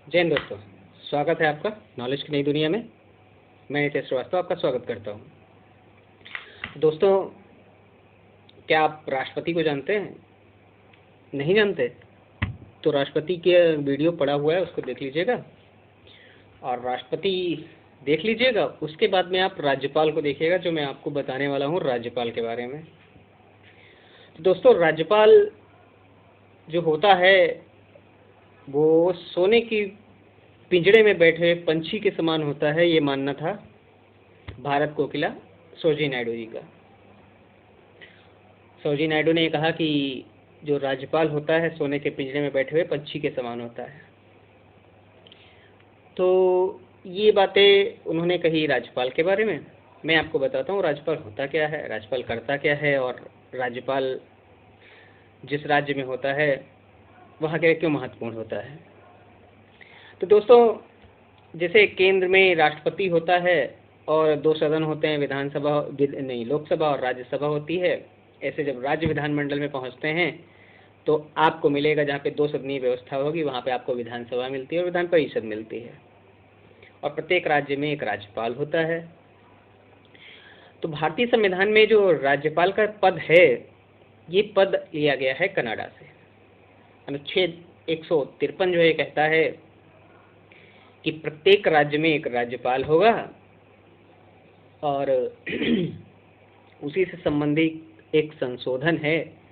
जय हिंद दोस्तों, स्वागत है आपका नॉलेज की नई दुनिया में। मैं नितेश श्रीवास्तव आपका स्वागत करता हूं। दोस्तों, क्या आप राष्ट्रपति को जानते हैं? नहीं जानते? तो राष्ट्रपति के वीडियो पड़ा हुआ है, उसको देख लीजिएगा और राष्ट्रपति देख लीजिएगा। उसके बाद में आप राज्यपाल को देखिएगा, जो मैं आपको बताने वाला हूं राज्यपाल के बारे में। तो दोस्तों, राज्यपाल जो होता है वो सोने की पिंजड़े में बैठे पंछी के समान होता है, ये मानना था भारत कोकिला सरोजिनी नायडू जी का। सरोजिनी नायडू ने कहा कि जो राज्यपाल होता है सोने के पिंजरे में बैठे हुए पंछी के समान होता है। तो ये बातें उन्होंने कही राज्यपाल के बारे में। मैं आपको बताता हूँ राज्यपाल होता क्या है, राज्यपाल करता क्या है, और राज्यपाल जिस राज्य में होता है वहाँ के लिए क्यों महत्वपूर्ण होता है। तो दोस्तों, जैसे केंद्र में राष्ट्रपति होता है और दो सदन होते हैं, विधानसभा नहीं, लोकसभा और राज्यसभा होती है। ऐसे जब राज्य विधानमंडल में पहुंचते हैं तो आपको मिलेगा जहाँ पे दो सदनीय व्यवस्था होगी, वहाँ पे आपको विधानसभा मिलती है और विधान परिषद मिलती है, और प्रत्येक राज्य में एक राज्यपाल होता है। तो भारतीय संविधान में जो राज्यपाल का पद है, ये पद लिया गया है कनाडा से। अनुच्छेद 153 जो है कहता है कि प्रत्येक राज्य में एक राज्यपाल होगा, और उसी से संबंधित एक संशोधन है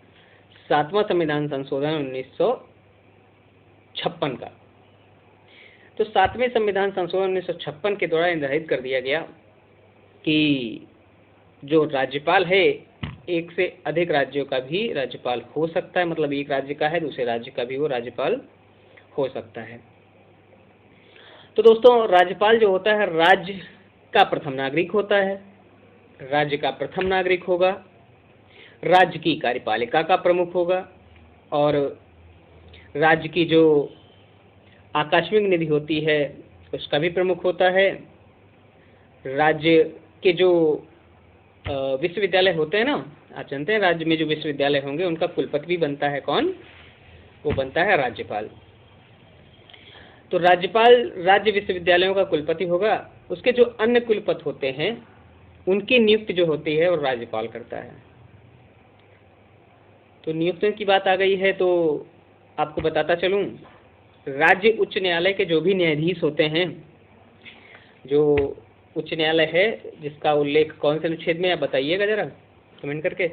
7वां संविधान संशोधन 1956 का। तो 7वें संविधान संशोधन 1956 के द्वारा निर्धारित कर दिया गया कि जो राज्यपाल है एक से अधिक राज्यों का भी राज्यपाल हो सकता है। मतलब एक राज्य का है, दूसरे राज्य का भी वो राज्यपाल हो सकता है। तो दोस्तों, राज्यपाल जो होता है राज्य का प्रथम नागरिक होता है। राज्य का प्रथम नागरिक होगा, राज्य की कार्यपालिका का प्रमुख होगा, और राज्य की जो आकस्मिक निधि होती है उसका भी प्रमुख होता है। राज्य के जो विश्वविद्यालय होते हैं ना, आप जानते हैं राज्य में जो विश्वविद्यालय होंगे उनका कुलपति भी बनता है कौन? वो बनता है राज्यपाल। तो राज्यपाल राज्य विश्वविद्यालयों का कुलपति होगा। उसके जो अन्य कुलपति होते हैं उनकी नियुक्ति जो होती है वो राज्यपाल करता है। तो नियुक्तियों की बात आ गई है तो आपको बताता चलूं, राज्य उच्च न्यायालय के जो भी न्यायाधीश होते हैं, जो उच्च न्यायालय है जिसका उल्लेख कौन से अनुच्छेद में, आप बताइएगा जरा कमेंट करके।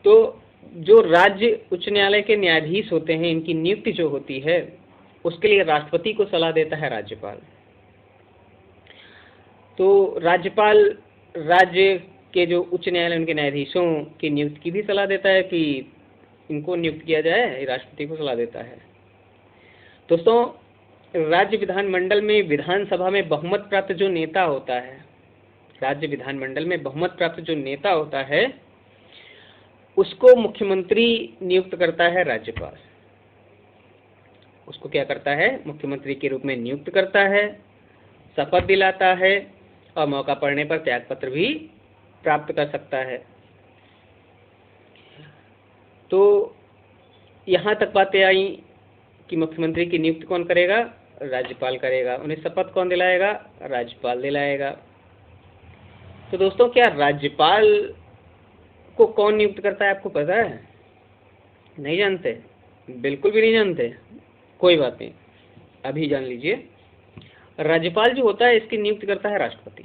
तो जो राज्य उच्च न्यायालय के न्यायाधीश होते हैं, इनकी नियुक्ति जो होती है उसके लिए राष्ट्रपति को सलाह देता है राज्यपाल। तो राज्यपाल राज्य के जो उच्च न्यायालय उनके न्यायाधीशों की नियुक्ति की भी सलाह देता है कि इनको नियुक्त किया जाए, राष्ट्रपति को सलाह देता है। दोस्तों, राज्य विधानमंडल में विधानसभा में बहुमत प्राप्त जो नेता होता है, राज्य विधानमंडल में बहुमत प्राप्त जो नेता होता है उसको मुख्यमंत्री नियुक्त करता है राज्यपाल। उसको क्या करता है? मुख्यमंत्री के रूप में नियुक्त करता है, शपथ दिलाता है, और मौका पड़ने पर त्यागपत्र भी प्राप्त कर सकता है। तो यहाँ तक बातें आई कि मुख्यमंत्री की नियुक्ति कौन करेगा? राज्यपाल करेगा। उन्हें शपथ कौन दिलाएगा? राज्यपाल दिलाएगा। तो दोस्तों, क्या राज्यपाल को कौन नियुक्त करता है आपको पता है? नहीं जानते? बिल्कुल भी नहीं जानते? कोई बात नहीं, अभी जान लीजिए। राज्यपाल जो होता है इसकी नियुक्ति करता है राष्ट्रपति,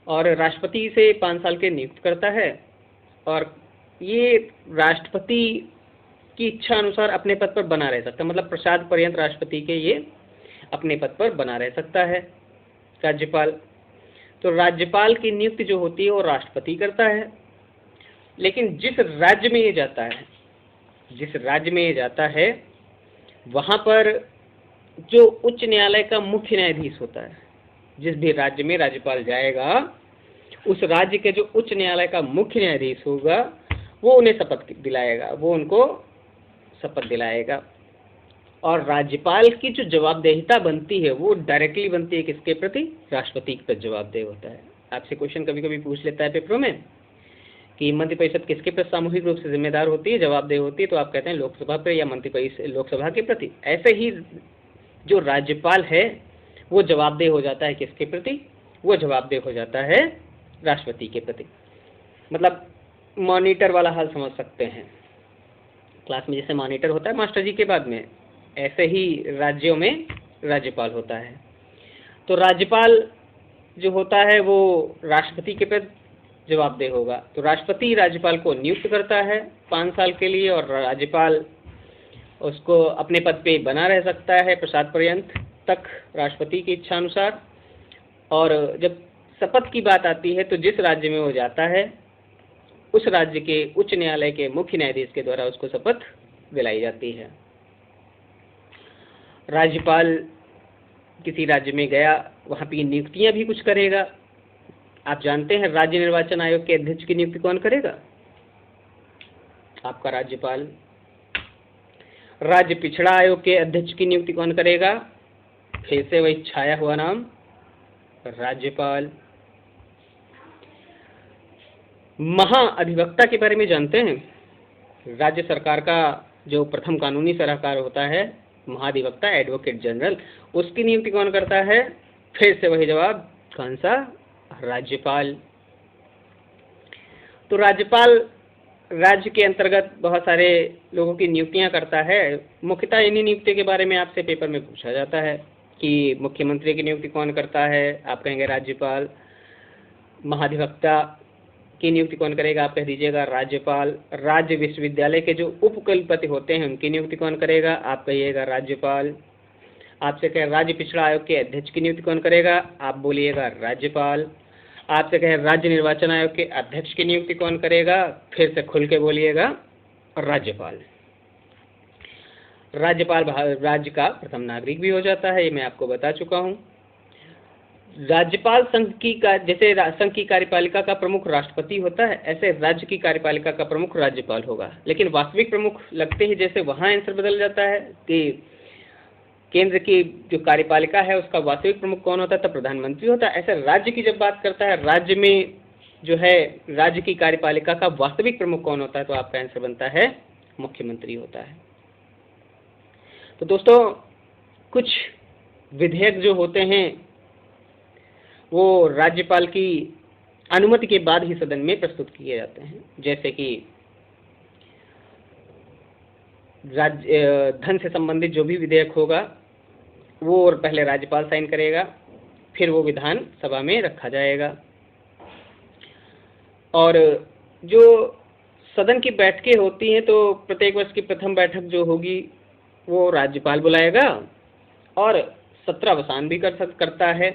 और राष्ट्रपति से 5 साल के नियुक्त करता है, और ये राष्ट्रपति की इच्छा अनुसार अपने पद पर बना रह सकता है। मतलब प्रसाद पर्यंत राष्ट्रपति के ये अपने पद पर बना रह सकता है राज्यपाल। तो राज्यपाल की नियुक्ति जो होती है वो राष्ट्रपति करता है। लेकिन जिस राज्य में ये जाता है वहाँ पर जो उच्च न्यायालय का मुख्य न्यायाधीश होता है, जिस भी राज्य में राज्यपाल जाएगा उस राज्य के जो उच्च न्यायालय का मुख्य न्यायाधीश होगा वो उन्हें शपथ दिलाएगा, वो उनको शपथ दिलाएगा। और राज्यपाल की जो जवाबदेहिता बनती है वो डायरेक्टली बनती है किसके प्रति? राष्ट्रपति के प्रति जवाबदेह होता है। आपसे क्वेश्चन कभी कभी पूछ लेता है पेपरों में कि मंत्रिपरिषद किसके प्रति सामूहिक रूप से जिम्मेदार होती है, जवाबदेह होती है, तो आप कहते हैं लोकसभा पर या मंत्रिपरिषद लोकसभा के प्रति। ऐसे ही जो राज्यपाल है वो जवाबदेह हो जाता है किसके प्रति? वो जवाबदेह हो जाता है राष्ट्रपति के प्रति। मतलब मॉनिटर वाला हाल समझ सकते हैं। क्लास में जैसे मॉनिटर होता है मास्टर जी के बाद में, ऐसे ही राज्यों में राज्यपाल होता है। तो राज्यपाल जो होता है वो राष्ट्रपति के प्रति जवाबदेह होगा। तो राष्ट्रपति राज्यपाल को नियुक्त करता है 5 साल के लिए, और राज्यपाल उसको अपने पद पे बना रह सकता है प्रसाद पर्यंत तक राष्ट्रपति की इच्छा अनुसार। और जब शपथ की बात आती है तो जिस राज्य में वो जाता है उस राज्य के उच्च न्यायालय के मुख्य न्यायाधीश के द्वारा उसको शपथ दिलाई जाती है। राज्यपाल किसी राज्य में गया, वहाँ की नियुक्तियां भी कुछ करेगा। आप जानते हैं राज्य निर्वाचन आयोग के अध्यक्ष की नियुक्ति कौन करेगा? आपका राज्यपाल। राज्य पिछड़ा आयोग के अध्यक्ष की नियुक्ति कौन करेगा? फिर से वही छाया हुआ नाम, राज्यपाल। महाअधिवक्ता के बारे में जानते हैं? राज्य सरकार का जो प्रथम कानूनी सलाहकार होता है महाधिवक्ता, एडवोकेट जनरल, उसकी नियुक्ति कौन करता है? फिर से वही जवाब, कौन सा? राज्यपाल। तो राज्यपाल राज्य के अंतर्गत बहुत सारे लोगों की नियुक्तियां करता है। मुख्यतः इन्हीं नियुक्ति के बारे में आपसे पेपर में पूछा जाता है कि मुख्यमंत्री की नियुक्ति कौन करता है? आप कहेंगे राज्यपाल। महाधिवक्ता की नियुक्ति कौन करेगा? आप कह दीजिएगा राज्यपाल। राज्य विश्वविद्यालय के जो उपकुलपति होते हैं उनकी नियुक्ति कौन करेगा? आप कहिएगा राज्यपाल। आपसे कहे राज्य पिछड़ा आयोग के अध्यक्ष की नियुक्ति कौन करेगा? आप बोलिएगा राज्यपाल। आपसे कहे राज्य निर्वाचन आयोग के अध्यक्ष की नियुक्ति कौन करेगा? फिर से खुल के बोलिएगा राज्यपाल। राज्यपाल राज्य का प्रथम नागरिक भी हो जाता है, ये मैं आपको बता चुका हूँ। राज्यपाल जैसे संघ की कार्यपालिका का प्रमुख राष्ट्रपति होता है, ऐसे राज्य की कार्यपालिका का प्रमुख राज्यपाल होगा। लेकिन वास्तविक प्रमुख लगते ही जैसे वहाँ आंसर बदल जाता है कि केंद्र की जो कार्यपालिका है उसका वास्तविक प्रमुख कौन होता है? तब प्रधानमंत्री होता है। ऐसे राज्य की जब बात करता है, राज्य में जो है राज्य की कार्यपालिका का वास्तविक प्रमुख कौन होता है? तो आपका आंसर बनता है मुख्यमंत्री होता है। तो दोस्तों, कुछ विधेयक जो होते हैं वो राज्यपाल की अनुमति के बाद ही सदन में प्रस्तुत किए जाते हैं। जैसे कि धन से संबंधित जो भी विधेयक होगा वो पहले राज्यपाल साइन करेगा, फिर वो विधान सभा में रखा जाएगा। और जो सदन की बैठकें होती हैं तो प्रत्येक वर्ष की प्रथम बैठक जो होगी वो राज्यपाल बुलाएगा और सत्रावसान भी करता है।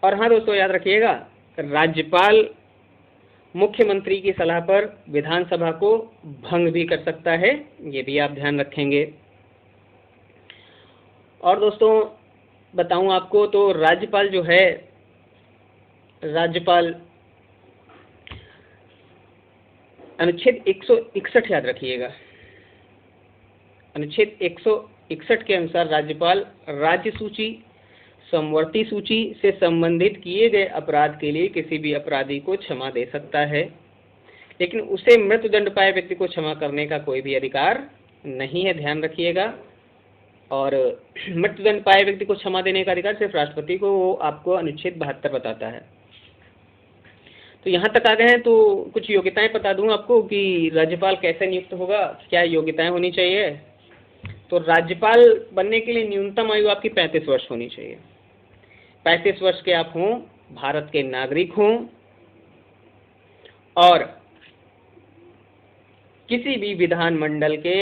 और हाँ दोस्तों, याद रखिएगा, राज्यपाल मुख्यमंत्री की सलाह पर विधानसभा को भंग भी कर सकता है, ये भी आप ध्यान रखेंगे। और दोस्तों बताऊं आपको तो राज्यपाल जो है, राज्यपाल अनुच्छेद 161 याद रखिएगा, अनुच्छेद 161 के अनुसार राज्यपाल राज्य सूची, समवर्ती सूची से संबंधित किए गए अपराध के लिए किसी भी अपराधी को क्षमा दे सकता है, लेकिन उसे मृत्युदंड पाए व्यक्ति को क्षमा करने का कोई भी अधिकार नहीं है, ध्यान रखिएगा। और मृत्युदंड पाए व्यक्ति को क्षमा देने का अधिकार सिर्फ राष्ट्रपति को, वो आपको अनुच्छेद 72 बताता है। तो यहाँ तक आ गए हैं तो कुछ योग्यताएं बता दूं आपको कि राज्यपाल कैसे नियुक्त होगा, क्या योग्यताएं होनी चाहिए। तो राज्यपाल बनने के लिए न्यूनतम आयु आपकी 35 वर्ष होनी चाहिए। 35 वर्ष के आप हों, भारत के नागरिक हों और किसी भी विधानमंडल के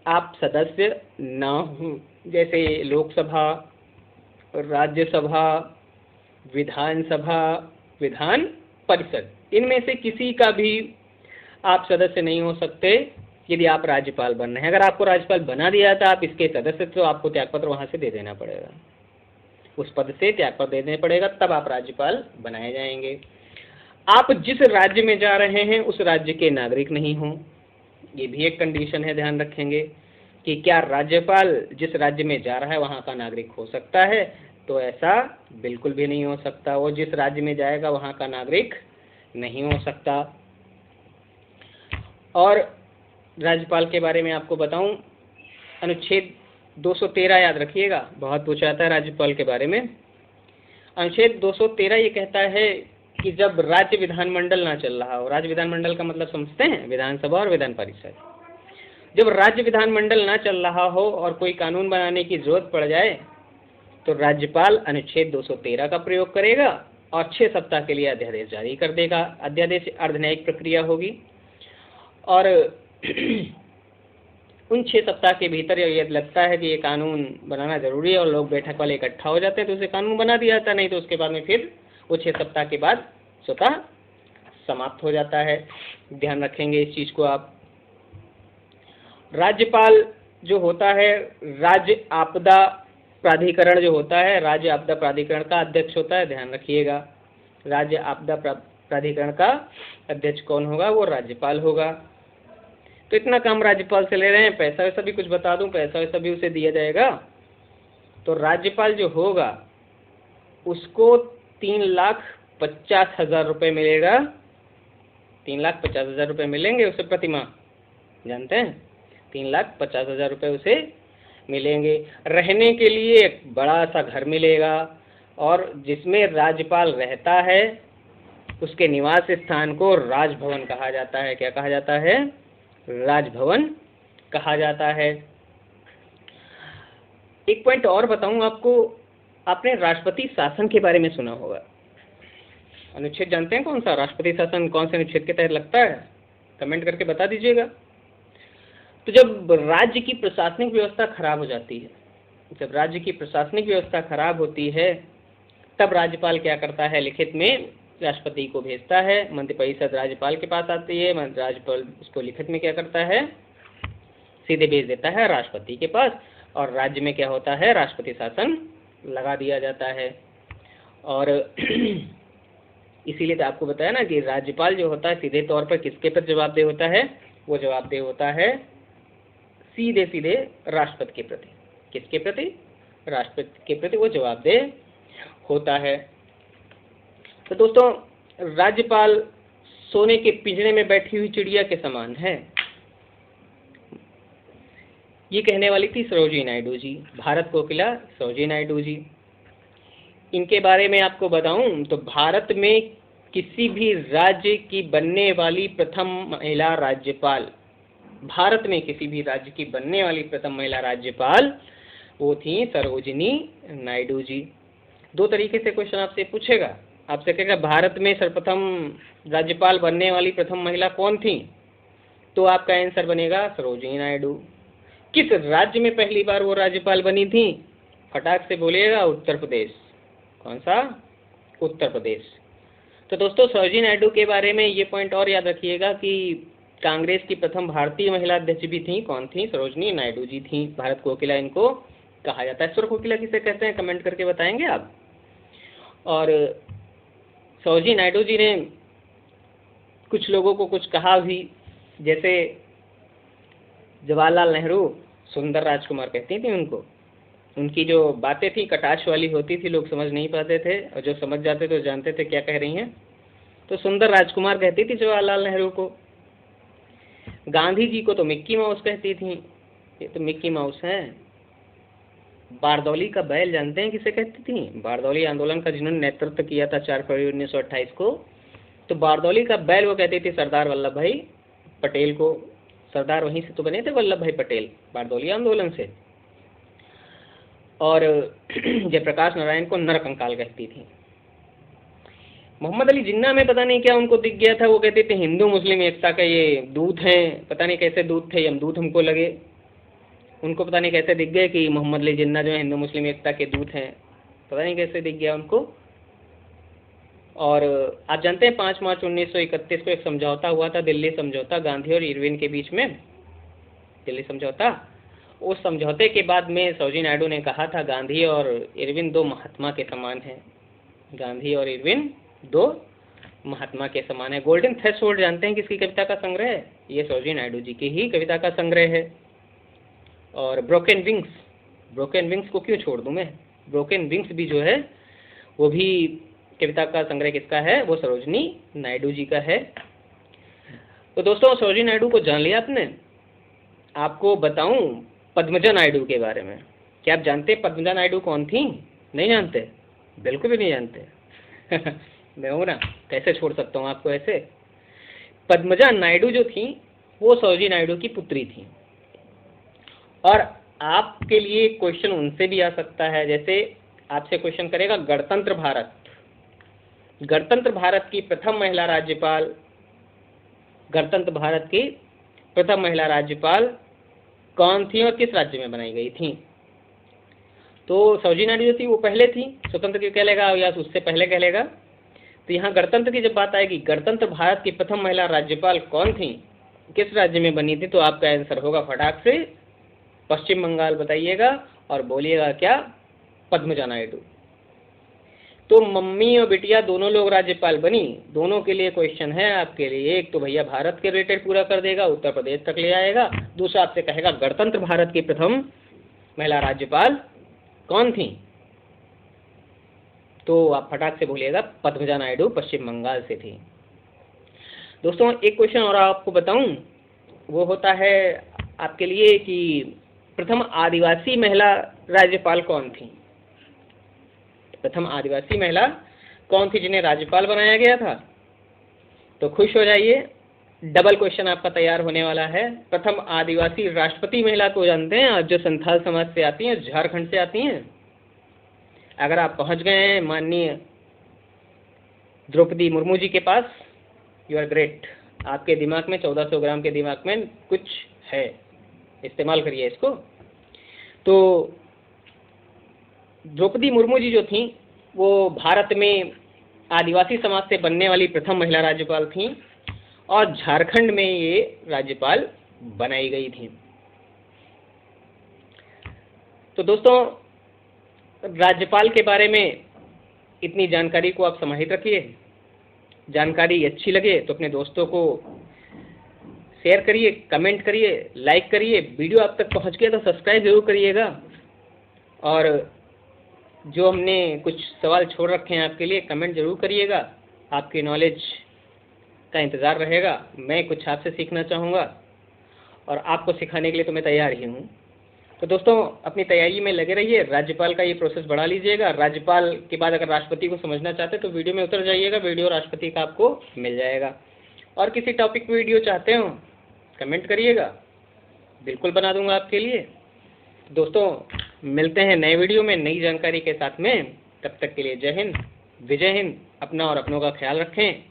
आप सदस्य ना हों, जैसे लोकसभा, राज्यसभा, विधानसभा, विधान परिषद, इनमें से किसी का भी आप सदस्य नहीं हो सकते यदि आप राज्यपाल बन रहे हैं। अगर आपको राज्यपाल बना दिया था आप इसके सदस्य, तो आपको त्यागपत्र वहां से दे देना पड़ेगा, उस पद से त्यागपत्र दे देना पड़ेगा, तब आप राज्यपाल बनाए जाएंगे। आप जिस राज्य में जा रहे हैं उस राज्य के नागरिक नहीं हों, ये भी एक कंडीशन है, ध्यान रखेंगे कि क्या राज्यपाल जिस राज्य में जा रहा है वहाँ का नागरिक हो सकता है? तो ऐसा बिल्कुल भी नहीं हो सकता, वो जिस राज्य में जाएगा वहाँ का नागरिक नहीं हो सकता। और राज्यपाल के बारे में आपको बताऊं, अनुच्छेद 213 याद रखिएगा, बहुत पूछा जाता है राज्यपाल के बारे में। अनुच्छेद 213 ये कहता है कि जब राज्य विधानमंडल ना चल रहा हो, राज्य विधानमंडल का मतलब समझते हैं, विधानसभा और विधान परिषद, जब राज्य विधानमंडल ना चल रहा हो और कोई कानून बनाने की जरूरत पड़ जाए तो राज्यपाल अनुच्छेद 213 का प्रयोग करेगा और 6 सप्ताह के लिए अध्यादेश जारी कर देगा। अध्यादेश अर्धन्यायिक प्रक्रिया होगी और उन 6 सप्ताह के भीतर यदि लगता है कि ये कानून बनाना जरूरी है और लोग बैठक वाले इकट्ठा हो जाते हैं तो उसे कानून बना दिया जाता है, नहीं तो उसके बाद में फिर वो 6 सप्ताह के बाद स्वतः समाप्त हो जाता है। ध्यान रखेंगे इस चीज को आप। राज्यपाल जो होता है, राज्य आपदा प्राधिकरण जो होता है, राज्य आपदा प्राधिकरण का अध्यक्ष होता है, ध्यान रखिएगा। राज्य आपदा प्राधिकरण का अध्यक्ष कौन होगा? वो राज्यपाल होगा। तो इतना काम राज्यपाल से ले रहे हैं, पैसा वैसा भी कुछ बता दूं, पैसा वैसा भी उसे दिया जाएगा। तो राज्यपाल जो होगा उसको 3,50,000 रुपये मिलेगा, 3,50,000 रुपये मिलेंगे उसे प्रति माह, जानते हैं, 3,50,000 रुपये उसे मिलेंगे। रहने के लिए एक बड़ा सा घर मिलेगा और जिसमें राज्यपाल रहता है उसके निवास स्थान को राजभवन कहा जाता है। क्या कहा जाता है? राजभवन कहा जाता है। एक पॉइंट और बताऊं आपको, आपने राष्ट्रपति शासन के बारे में सुना होगा। अनुच्छेद जानते हैं कौन सा? राष्ट्रपति शासन कौन से अनुच्छेद के तहत लगता है? कमेंट करके बता दीजिएगा। तो जब राज्य की प्रशासनिक व्यवस्था खराब हो जाती है, जब राज्य की प्रशासनिक व्यवस्था खराब होती है, तब राज्यपाल क्या करता है? लिखित में राष्ट्रपति को भेजता है, मंत्रिपरिषद राज्यपाल के पास आती है, राज्यपाल उसको लिखित में क्या करता है? सीधे भेज देता है राष्ट्रपति के पास और राज्य में क्या होता है? राष्ट्रपति शासन लगा दिया जाता है। और इसीलिए तो आपको बताया ना कि राज्यपाल जो होता है सीधे तौर पर किसके प्रति जवाबदेह होता है? वो जवाबदेह होता है सीधे सीधे राष्ट्रपति के प्रति। किसके प्रति? राष्ट्रपति के प्रति वो जवाबदेह होता है। तो दोस्तों, राज्यपाल सोने के पिंजरे में बैठी हुई चिड़िया के समान है, ये कहने वाली थी सरोजिनी नायडू जी, भारत कोकिला सरोजिनी नायडू जी। इनके बारे में आपको बताऊं तो भारत में किसी भी राज्य की बनने वाली प्रथम महिला राज्यपाल, भारत में किसी भी राज्य की बनने वाली प्रथम महिला राज्यपाल वो थी सरोजिनी नायडू जी। दो तरीके से क्वेश्चन आपसे पूछेगा, आपसे कहेगा भारत में सर्वप्रथम राज्यपाल बनने वाली प्रथम महिला कौन थी? तो आपका आंसर बनेगा सरोजिनी नायडू। किस राज्य में पहली बार वो राज्यपाल बनी थी? फटाक से बोलिएगा, उत्तर प्रदेश। कौन सा? उत्तर प्रदेश। तो दोस्तों, सरोजिनी नायडू के बारे में ये पॉइंट और याद रखिएगा कि कांग्रेस की प्रथम भारतीय महिला अध्यक्ष भी थी। कौन थी? सरोजिनी नायडू जी थी। भारत कोकिला इनको कहा जाता है। स्वर कोकिला किसे कहते हैं? कमेंट करके बताएंगे आप। और सरोजिनी नायडू जी ने कुछ लोगों को कुछ कहा भी, जैसे जवाहरलाल नेहरू सुंदर राजकुमार कहती थी उनको। उनकी जो बातें थी कटाक्ष वाली होती थी, लोग समझ नहीं पाते थे और जो समझ जाते थे जानते थे क्या कह रही हैं। तो सुंदर राजकुमार कहती थी जवाहरलाल नेहरू को। गांधी जी को तो मिक्की माउस कहती थी, ये तो मिक्की माउस हैं। बारदौली का बैल जानते हैं किसे कहती थी? बारदौली आंदोलन का जिन्होंने नेतृत्व किया था 4 फरवरी 1928 को, तो बारदौली का बैल वो कहती थी सरदार वल्लभ भाई पटेल को। सरदार वहीं से तो बने थे वल्लभ भाई पटेल, बारदौली आंदोलन से। और जयप्रकाश नारायण को नरकंकाल कहती थी। मोहम्मद अली जिन्ना में पता नहीं क्या उनको दिख गया था, वो कहते थे हिंदू मुस्लिम एकता का ये दूत हैं। पता नहीं कैसे दूत थे, यमदूत हमको लगे। उनको पता नहीं कैसे दिख गए कि मोहम्मद अली जिन्ना जो है हिंदू मुस्लिम एकता के दूत हैं, पता नहीं कैसे दिख गया उनको। और आप जानते हैं 5 मार्च 1931 को एक समझौता हुआ था, दिल्ली समझौता, गांधी और इरविन के बीच में, दिल्ली समझौता। उस समझौते के बाद में सरोजिनी नायडू ने कहा था गांधी और इरविन 2 महात्मा के समान हैं। गांधी और इरविन 2 महात्मा के समान है। गोल्डन थ्रेशोल्ड जानते हैं किसकी कविता का संग्रह है? ये सरोजिनी नायडू जी की ही कविता का संग्रह है। और ब्रोकन विंग्स, ब्रोकन विंग्स को क्यों छोड़ दूं मैं? ब्रोकन विंग्स भी जो है वो भी कविता का संग्रह किसका है? वो सरोजिनी नायडू जी का है। तो दोस्तों, सरोजिनी नायडू को जान लिया आपने। आपको बताऊं पद्मजा नायडू के बारे में। क्या आप जानते हैं पद्मजा नायडू कौन थी? नहीं जानते? बिल्कुल भी नहीं जानते। मैं हूँ ना, कैसे छोड़ सकता हूँ आपको ऐसे। पद्मजा नायडू जो थी वो सरोजिनी नायडू की पुत्री थी। और आपके लिए क्वेश्चन उनसे भी आ सकता है, जैसे आपसे क्वेश्चन करेगा गणतंत्र भारत, गणतंत्र भारत की प्रथम महिला राज्यपाल, गणतंत्र भारत की प्रथम महिला राज्यपाल कौन थी और किस राज्य में बनाई गई थी? तो सरोजिनी नायडू जो थी वो पहले थी, स्वतंत्र क्यों कहलेगा या उससे पहले कहलेगा? तो यहाँ गणतंत्र की जब बात आएगी, गणतंत्र भारत की प्रथम महिला राज्यपाल कौन थी, किस राज्य में बनी थी, तो आपका आंसर होगा फटाक से पश्चिम बंगाल बताइएगा और बोलिएगा क्या? पद्मजा नायडू। तो मम्मी और बिटिया दोनों लोग राज्यपाल बनी। दोनों के लिए क्वेश्चन है आपके लिए, एक तो भैया भारत के रिलेटेड पूरा कर देगा, उत्तर प्रदेश तक ले आएगा, दूसरा आपसे कहेगा गणतंत्र भारत की प्रथम महिला राज्यपाल कौन थी, तो आप फटाक से बोलिएगा पद्मजा नायडू पश्चिम बंगाल से थी। दोस्तों एक क्वेश्चन और आपको बताऊं, वो होता है आपके लिए कि प्रथम आदिवासी महिला राज्यपाल कौन थी? प्रथम आदिवासी महिला कौन थी जिन्हें राज्यपाल बनाया गया था? तो खुश हो जाइए, डबल क्वेश्चन आपका तैयार होने वाला है। प्रथम आदिवासी राष्ट्रपति महिला को जानते हैं, जो संथाल समाज से आती हैं, झारखंड से आती हैं। अगर आप पहुंच गए हैं माननीय द्रौपदी मुर्मू जी के पास, यू आर ग्रेट। आपके दिमाग में 1400 ग्राम के दिमाग में कुछ है, इस्तेमाल करिए इसको। तो द्रौपदी मुर्मू जी जो थी वो भारत में आदिवासी समाज से बनने वाली प्रथम महिला राज्यपाल थी और झारखंड में ये राज्यपाल बनाई गई थी। तो दोस्तों राज्यपाल के बारे में इतनी जानकारी को आप समाहित रखिए। जानकारी अच्छी लगे तो अपने दोस्तों को शेयर करिए, कमेंट करिए, लाइक करिए। वीडियो आप तक पहुंच गया तो सब्सक्राइब जरूर करिएगा। और जो हमने कुछ सवाल छोड़ रखे हैं आपके लिए, कमेंट जरूर करिएगा। आपकी नॉलेज का इंतज़ार रहेगा। मैं कुछ आपसे सीखना चाहूँगा और आपको सिखाने के लिए तो मैं तैयार ही हूँ। तो दोस्तों अपनी तैयारी में लगे रहिए। राज्यपाल का ये प्रोसेस बढ़ा लीजिएगा। राज्यपाल के बाद अगर राष्ट्रपति को समझना चाहते हैं तो वीडियो में उतर जाइएगा, वीडियो राष्ट्रपति का आपको मिल जाएगा। और किसी टॉपिक पर वीडियो चाहते हो कमेंट करिएगा, बिल्कुल बना दूंगा आपके लिए। दोस्तों मिलते हैं नए वीडियो में नई जानकारी के साथ में। तब तक के लिए जय हिंद, विजय हिंद। अपना और अपनों का ख्याल रखें,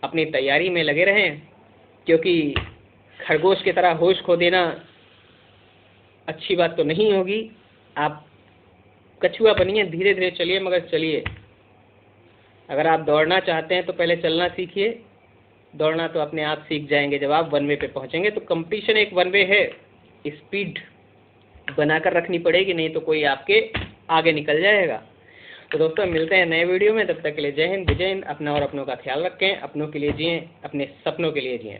अपनी तैयारी में लगे रहें, क्योंकि खरगोश की तरह होश खो देना अच्छी बात तो नहीं होगी। आप कछुआ बनिए, धीरे धीरे चलिए, मगर चलिए। अगर आप दौड़ना चाहते हैं तो पहले चलना सीखिए। दौड़ना तो अपने आप सीख जाएंगे जब आप वन वे पे पहुंचेंगे। तो कंपटीशन एक वन वे है, स्पीड बनाकर रखनी पड़ेगी, नहीं तो कोई आपके आगे निकल जाएगा। तो दोस्तों मिलते हैं नए वीडियो में। तब तक के लिए जय हिंद, विजय हिंद। अपना और अपनों का ख्याल रखें, अपनों के लिए जिएं, अपने सपनों के लिए जिएं।